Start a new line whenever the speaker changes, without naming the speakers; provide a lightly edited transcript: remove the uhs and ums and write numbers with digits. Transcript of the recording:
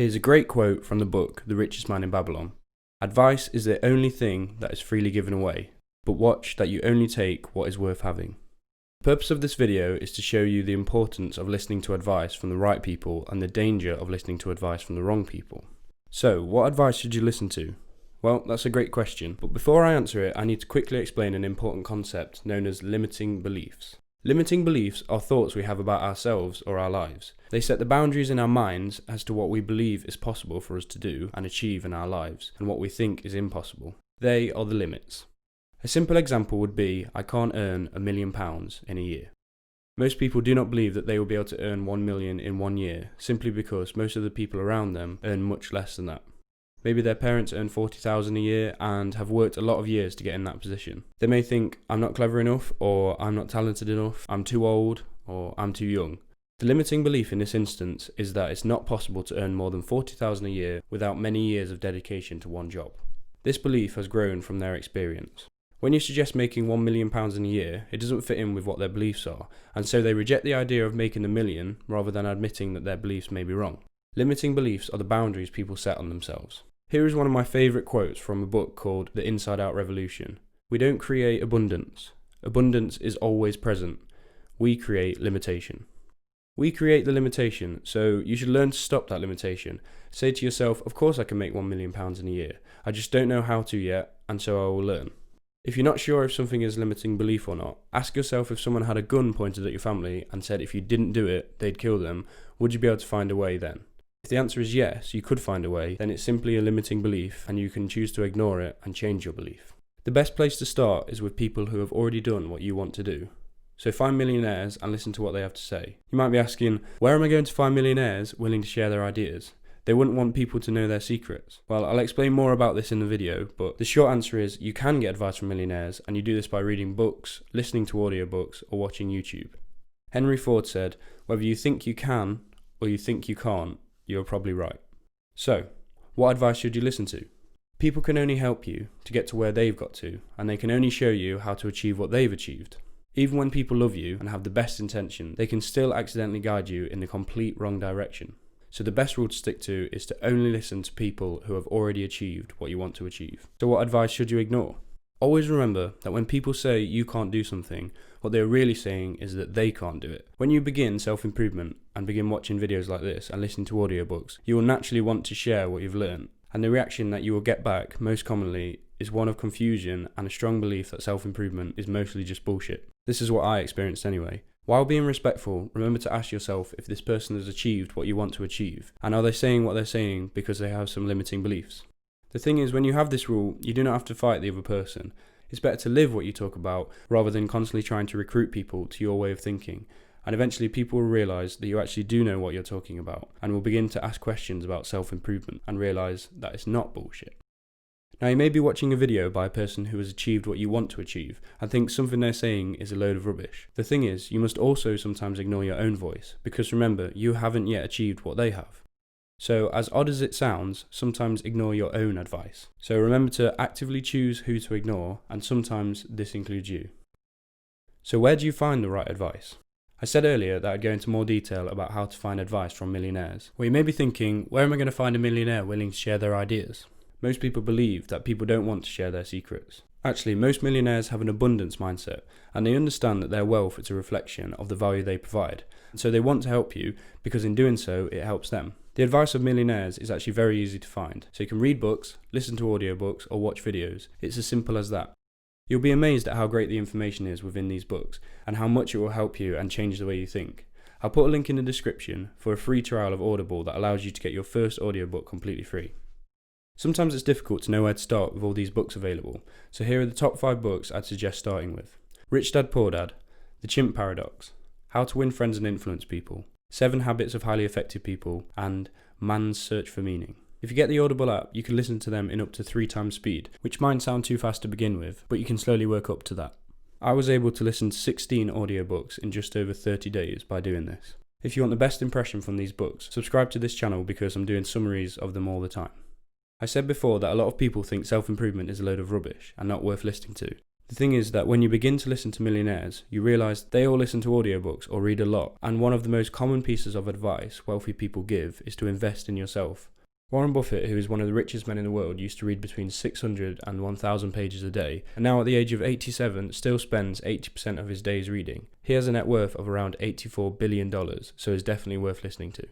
Here's a great quote from the book The Richest Man in Babylon. Advice is the only thing that is freely given away, but watch that you only take what is worth having. The purpose of this video is to show you the importance of listening to advice from the right people and the danger of listening to advice from the wrong people. So, what advice should you listen to? Well, that's a great question, but before I answer it, I need to quickly explain an important concept known as limiting beliefs. Limiting beliefs are thoughts we have about ourselves or our lives. They set the boundaries in our minds as to what we believe is possible for us to do and achieve in our lives, and what we think is impossible. They are the limits. A simple example would be, I can't earn £1 million in a year. Most people do not believe that they will be able to earn 1 million in 1 year, simply because most of the people around them earn much less than that. Maybe their parents earn 40,000 a year and have worked a lot of years to get in that position. They may think, I'm not clever enough, or I'm not talented enough, I'm too old, or I'm too young. The limiting belief in this instance is that it's not possible to earn more than 40,000 a year without many years of dedication to one job. This belief has grown from their experience. When you suggest making £1 million in a year, it doesn't fit in with what their beliefs are, and so they reject the idea of making $1 million rather than admitting that their beliefs may be wrong. Limiting beliefs are the boundaries people set on themselves. Here is one of my favourite quotes from a book called The Inside Out Revolution. We don't create abundance. Abundance is always present. We create limitation. We create the limitation, so you should learn to stop that limitation. Say to yourself, of course I can make £1 million in a year. I just don't know how to yet, and so I will learn. If you're not sure if something is a limiting belief or not, ask yourself if someone had a gun pointed at your family and said if you didn't do it, they'd kill them, would you be able to find a way then? If the answer is yes, you could find a way, then it's simply a limiting belief and you can choose to ignore it and change your belief. The best place to start is with people who have already done what you want to do. So find millionaires and listen to what they have to say. You might be asking, where am I going to find millionaires willing to share their ideas? They wouldn't want people to know their secrets. Well, I'll explain more about this in the video, but the short answer is you can get advice from millionaires, and you do this by reading books, listening to audiobooks, or watching YouTube. Henry Ford said, whether you think you can or you think you can't, you're probably right. So, what advice should you listen to? People can only help you to get to where they've got to, and they can only show you how to achieve what they've achieved. Even when people love you and have the best intention, they can still accidentally guide you in the complete wrong direction. So the best rule to stick to is to only listen to people who have already achieved what you want to achieve. So what advice should you ignore? Always remember that when people say you can't do something, what they're really saying is that they can't do it. When you begin self-improvement and begin watching videos like this and listening to audiobooks, you will naturally want to share what you've learned. And the reaction that you will get back most commonly is one of confusion and a strong belief that self-improvement is mostly just bullshit. This is what I experienced anyway. While being respectful, remember to ask yourself if this person has achieved what you want to achieve, and are they saying what they're saying because they have some limiting beliefs. The thing is, when you have this rule, you do not have to fight the other person. It's better to live what you talk about rather than constantly trying to recruit people to your way of thinking. And eventually people will realise that you actually do know what you're talking about and will begin to ask questions about self-improvement and realise that it's not bullshit. Now, you may be watching a video by a person who has achieved what you want to achieve and think something they're saying is a load of rubbish. The thing is, you must also sometimes ignore your own voice, because remember, you haven't yet achieved what they have. So, as odd as it sounds, sometimes ignore your own advice. So remember to actively choose who to ignore, and sometimes this includes you. So where do you find the right advice? I said earlier that I'd go into more detail about how to find advice from millionaires. Well, you may be thinking, where am I going to find a millionaire willing to share their ideas? Most people believe that people don't want to share their secrets. Actually, most millionaires have an abundance mindset, and they understand that their wealth is a reflection of the value they provide, and so they want to help you because in doing so, it helps them. The advice of millionaires is actually very easy to find, so you can read books, listen to audiobooks, or watch videos. It's as simple as that. You'll be amazed at how great the information is within these books, and how much it will help you and change the way you think. I'll put a link in the description for a free trial of Audible that allows you to get your first audiobook completely free. Sometimes it's difficult to know where to start with all these books available, so here are the top 5 books I'd suggest starting with. Rich Dad Poor Dad, The Chimp Paradox, How to Win Friends and Influence People, 7 Habits of Highly Effective People, and Man's Search for Meaning. If you get the Audible app, you can listen to them in up to 3 times speed, which might sound too fast to begin with, but you can slowly work up to that. I was able to listen to 16 audiobooks in just over 30 days by doing this. If you want the best impression from these books, subscribe to this channel because I'm doing summaries of them all the time. I said before that a lot of people think self-improvement is a load of rubbish and not worth listening to. The thing is that when you begin to listen to millionaires, you realise they all listen to audiobooks or read a lot, and one of the most common pieces of advice wealthy people give is to invest in yourself. Warren Buffett, who is one of the richest men in the world, used to read between 600 and 1,000 pages a day, and now at the age of 87 still spends 80% of his days reading. He has a net worth of around $84 billion, so is definitely worth listening to.